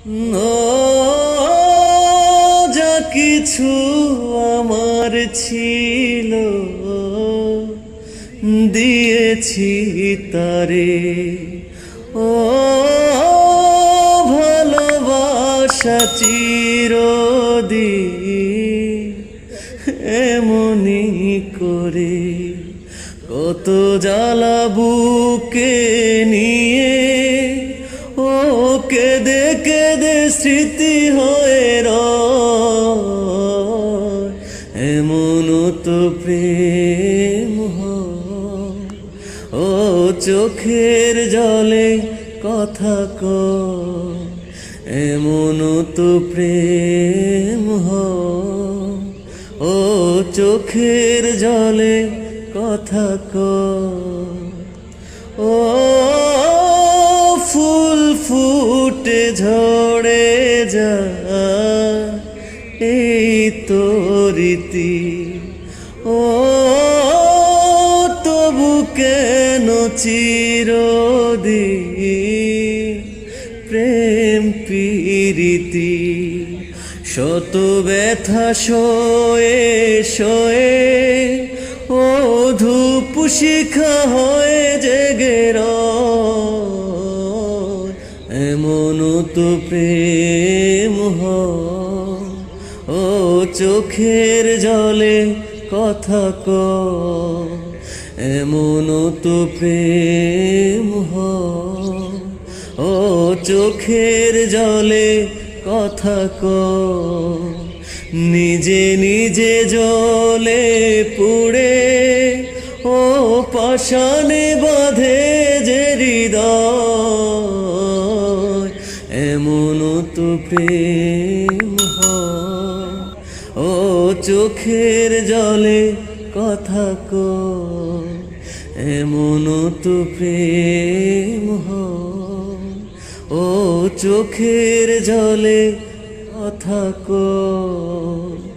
ও যা কিছু আমার ছিল দিয়েছি তারে, ও ভালোবাসা চিরদিন এমনি করে। কত জ্বালা বুকে নিয়ে ও কেঁদে কেঁদে স্মৃতি হয়ে রয়, এমন তো প্রেম হয়। ও চোখের জলে কথা কয়, এমন তো প্রেম হয়। ও চোখের জলে কথা কয়। ও ফুল ফুটে ঝরে যায় এই তো রীতি, ও তবু কেন চিরদিন প্রেম প্রীতি। শত ব্যথা সয়ে সয়ে ও ধূপ শিখা হয়ে জেগে রয়, এমন তো প্রেম হয়। ও চোখের জলে কথা কয়, এমন তো প্রেম হয়। ও চোখের জলে কথা কয়। নিজে নিজে জলে পুড়ে ও পাষাণে বাঁধে যে হৃদয়, এমন তো প্রেম হয়। ও চোখের জলে কথা কয়, এমন তো প্রেম হয়। ও চোখের জলে কথা কয়।